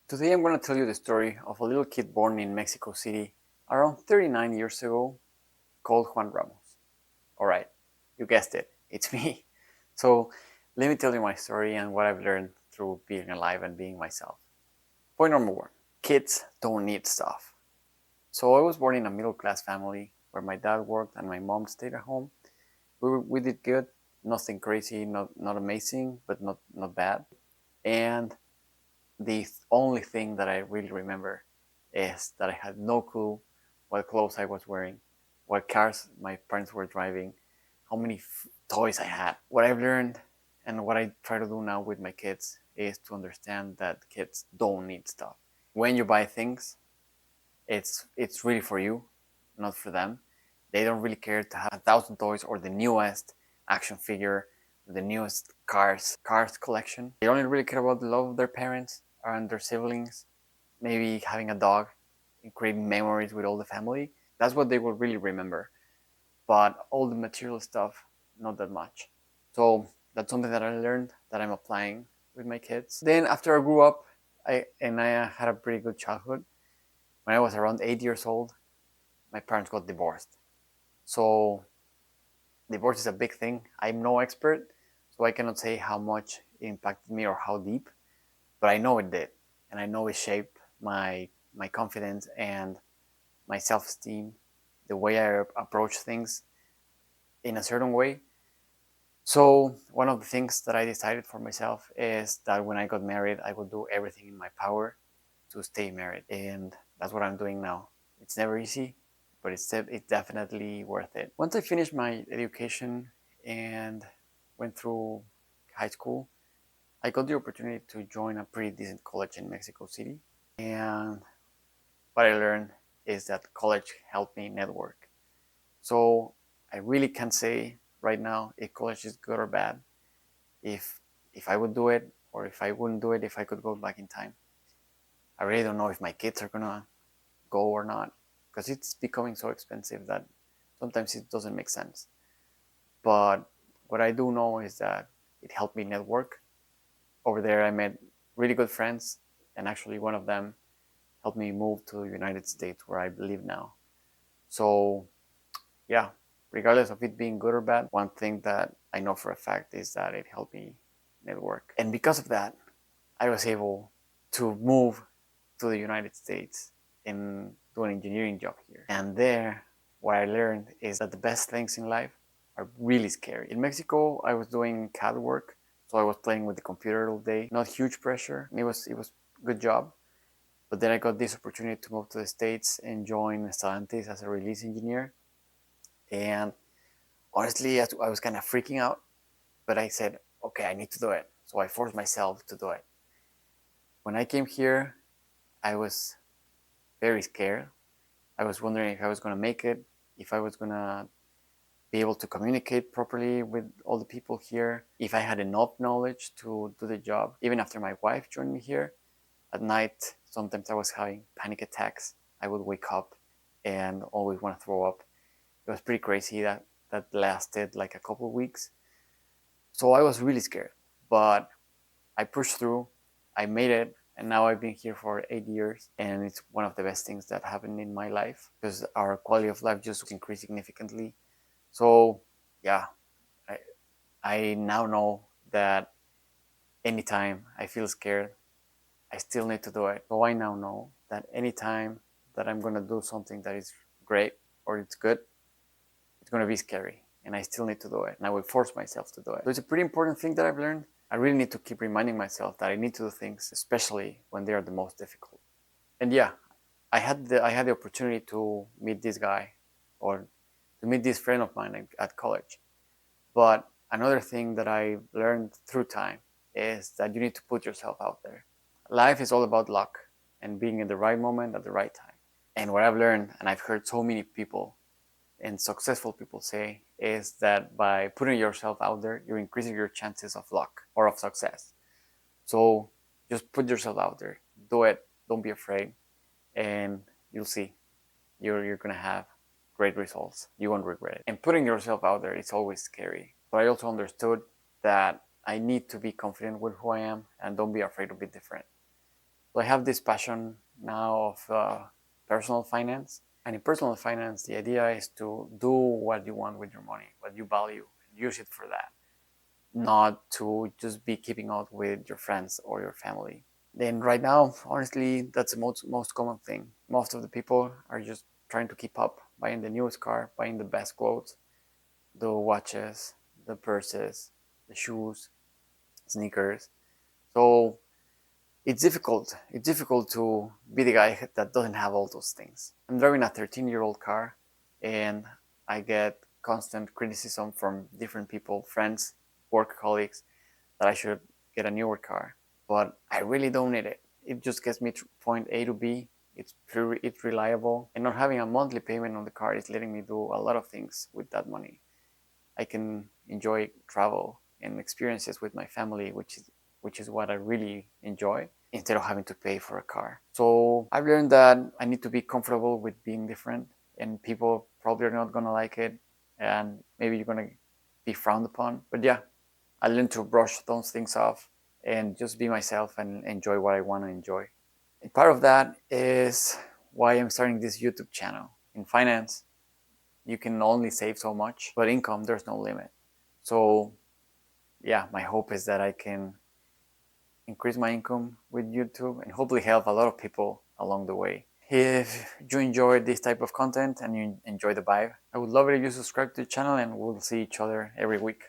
Today I'm going to tell you the story of a little kid born in Mexico City around 39 years ago called Juan Ramos. Alright, you guessed it, it's me. So let me tell you my story and what I've learned through being alive and being myself. Point number one, kids don't need stuff. So I was born in a middle class family where my dad worked and my mom stayed at home. We did good, nothing crazy, not amazing, but not bad. And the only thing that I really remember is that I had no clue what clothes I was wearing, what cars my parents were driving, how many toys I had. What I've learned and what I try to do now with my kids is to understand that kids don't need stuff. When you buy things, it's really for you, not for them. They don't really care to have 1,000 toys or the newest action figure, the newest cars collection. They only really care about the love of their parents and their siblings, maybe having a dog and creating memories with all the family. That's what they will really remember. But all the material stuff, not that much. So that's something that I learned that I'm applying with my kids. Then after I grew up, I had a pretty good childhood. When I was around 8 years old, my parents got divorced. So divorce is a big thing. I'm no expert, so I cannot say how much it impacted me or how deep, but I know it did, and I know it shaped my confidence and my self-esteem, the way I approach things in a certain way. So one of the things that I decided for myself is that when I got married, I would do everything in my power to stay married, and that's what I'm doing now. It's never easy, but it's definitely worth it. Once I finished my education and went through high school, I got the opportunity to join a pretty decent college in Mexico City. And what I learned is that college helped me network. So I really can't say right now if college is good or bad, if if I would do it or if I wouldn't do it if I could go back in time. I really don't know if my kids are gonna go or not because it's becoming so expensive that sometimes it doesn't make sense. But what I do know is that it helped me network. Over there, I met really good friends, and actually, one of them helped me move to the United States where I live now. So, yeah, regardless of it being good or bad, one thing that I know for a fact is that it helped me network. And because of that, I was able to move to the United States and do an engineering job here. And there, what I learned is that the best things in life are really scary. In Mexico, I was doing CAD work, so I was playing with the computer all day. Not huge pressure. It was a good job. But then I got this opportunity to move to the States and join Stellantis as a release engineer. And honestly, I was kind of freaking out, but I said, okay, I need to do it. So I forced myself to do it. When I came here, I was very scared. I was wondering if I was going to make it, if I was going to be able to communicate properly with all the people here, if I had enough knowledge to do the job. Even after my wife joined me here, at night, sometimes I was having panic attacks. I would wake up and always want to throw up. It was pretty crazy that lasted like a couple of weeks. So I was really scared, but I pushed through. I made it, and now I've been here for 8 years, and it's one of the best things that happened in my life because our quality of life just increased significantly. So, yeah, I, I now know that anytime I feel scared, I still need to do it. So I now know that anytime that I'm gonna do something that is great or it's good, it's gonna be scary, and I still need to do it, and I will force myself to do it. So it's a pretty important thing that I've learned. I really need to keep reminding myself that I need to do things, especially when they are the most difficult. And yeah, I had the opportunity to meet this guy, or to meet this friend of mine at college. But another thing that I learned through time is that you need to put yourself out there. Life is all about luck and being in the right moment at the right time. And what I've learned, and I've heard so many people and successful people say, is that by putting yourself out there, you're increasing your chances of luck or of success. So just put yourself out there, do it, don't be afraid, and you'll see you're gonna have great results. You won't regret it. And putting yourself out there is always scary. But I also understood that I need to be confident with who I am and don't be afraid to be different. So I have this passion now of personal finance. And in personal finance, the idea is to do what you want with your money, what you value, and use it for that, not to just be keeping up with your friends or your family. Then right now, honestly, that's the most common thing. Most of the people are just trying to keep up, buying the newest car, buying the best clothes, the watches, the purses, the shoes, sneakers. So it's difficult. It's difficult to be the guy that doesn't have all those things. I'm driving a 13-year-old car, and I get constant criticism from different people, friends, work colleagues, that I should get a newer car. But I really don't need it. It just gets me to point A to B. It's reliable, and not having a monthly payment on the car is letting me do a lot of things with that money. I can enjoy travel and experiences with my family, which is what I really enjoy, instead of having to pay for a car. So I've learned that I need to be comfortable with being different, and people probably are not gonna like it, and maybe you're gonna be frowned upon. But yeah, I learned to brush those things off and just be myself and enjoy what I want to enjoy. And part of that is why I'm starting this YouTube channel. In finance, you can only save so much, but income, there's no limit. So yeah, my hope is that I can increase my income with YouTube and hopefully help a lot of people along the way. If you enjoy this type of content and you enjoy the vibe, I would love it if you subscribe to the channel, and we'll see each other every week.